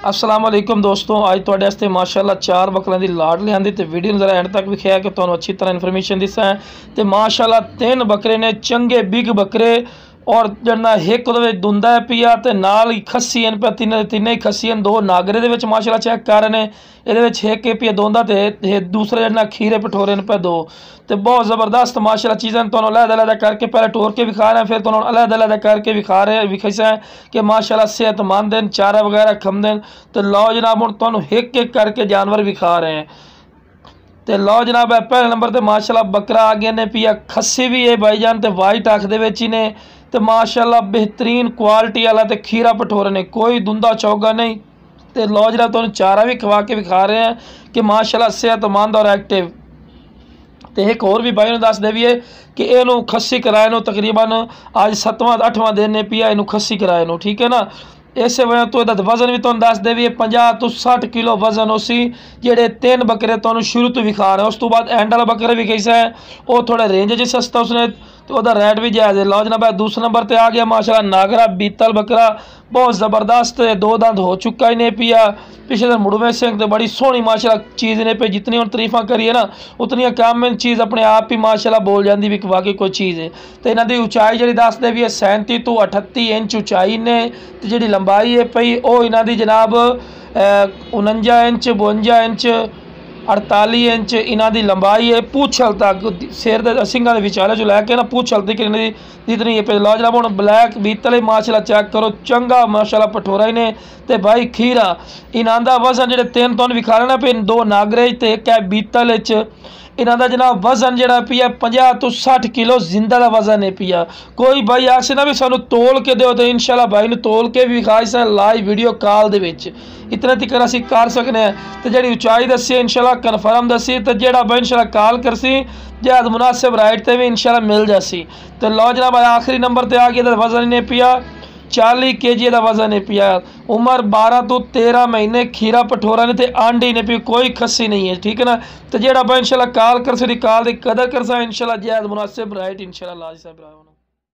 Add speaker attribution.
Speaker 1: अस्सलाम वालेकुम दोस्तों, अज तुहाडे वास्ते माशाअल्लाह 4 बकरियां दी लाड लियांदी ते वीडियो जरा एंड तक विखेआ कि तुहानूं अच्छी तरह इन्फॉर्मेशन दिस्सां है। ते माशाअल्लाह 3 बकरे ने चंगे बिग बकरे और जड़ना एक दुंदा है पिया ते नाल ही खस्सी हैं पे तिन्ने ही खस्सी हैं। 2 नागरे दे विच माशाअल्लाह चेक कर रहे हैं। ये एक पिया दोंदा ते दूसरे जड़ना खीरे पठोरे ने पे 2 तो बहुत ज़बरदस्त माशाअल्लाह चीज़ें तुहानूं अलग-अलग करके पहले टोर के विखा रहे हैं, फिर तुहानूं अलग-अलग करके विखाइसा है कि माशाअल्लाह सेहतमंद हैं, चारा वगैरह खमदे हैं। तो लो जनाब हुण तुहानूं एक करके जानवर विखा रहे हैं। तो लो जनाब पहले नंबर पर माशाअल्लाह बकरा आ गया ने पिया खस्सी भी है भाईजान, तो वाइट अख दे विच ही ने तो माशाअल्लाह बेहतरीन क्वालिटी वाला तो खीरा पठोरे ने, कोई दुंदा चौगा नहीं। तो लो जरा तुहानूं चारा भी खवा के विखा रहे हैं कि माशाअल्लाह सेहतमंद और एक्टिव। तो एक होर भी भाई दस देवीए कि इनू खस्सी कराए नो तकरीबन अज 7वां 8वां दिन ने पिया इनू खस्सी कराए नो, ठीक है ना। इस वजह तो यदा वजन भी तुम दस देवीए 50 तो 60 किलो वजन उसी जेडे 3 बकरे तुम शुरू तो विखा रहे हैं। उस तो बाद एंड वाला बकरा भी कैसा है वो थोड़े रेंज च सस्ता उसने तो वह रेट भी जायज़ है। लो जनाब दूसरे नंबर पर आ गया माशाअल्लाह नागरा बीतल बकरा, बहुत ज़बरदस्त 2 दांत हो चुका ही नहीं पिया। पिछले दिन मुड़वे सिंह तो बड़ी सोहनी माशाअल्लाह चीज़ ने पे, जितनी हम तरीफा करिए ना उतनी काम में चीज़ अपने आप ही माशाअल्लाह बोल जाती भी वाकई कोई चीज़ है। तो इन्हों की उचाई जी दसते भी है 37 तो 38 इंच उचाई ने, तो जी लंबाई है पई वो इन्हों की जनाब 49 इंच 52 इंच 48 इंच इन्हों की लंबाई है। पूछल तक सिर के सिंगा के विचाले जो लैके ना पूछल तक इन्होंने जितनी है। लो जनाब हम ब्लैक बीतल माशाअल्लाह चेक करो, चंगा माशाअल्लाह पठोरा ही ने तो भाई खीरा इन्हों का वजन जो 3 तुम विखा रहे ना पे 2 नागरे तो एक है बीतल इन्हों का जनाब वजन जरा पिया 50 तो 60 किलो जिंदा का वजन है पिया। कोई भाई आसे ना भी सानू तोल के दो तो इंशाल्लाह भाई ने तोल के भी विखा सा लाइव वीडियो कॉल दे विच इतना तक असीं कर सकते हैं। तो जी उचाई दसी इंशाल्लाह कन्फर्म दसी तो जोड़ा भाई इंशाल्लाह कॉल करसी जहाज मुनासिब राइट से भी इंशाल्लाह मिल जासी। तो लो जनाब आखिरी नंबर पर आ गया वजन ने पिया 40 kg का वजन है पिया। उम्र 12 तो 13 महीने खीरा पठोरा ने तो आंडी ने पी, कोई खस्सी नहीं है, ठीक है ना। तो जेड़ा भाई इंशाल्लाह कॉल कर सी कॉल की कदर कर सा इंशाल्लाह जहाज मुनासिब राइट इंशाल्लाह लाज साहब।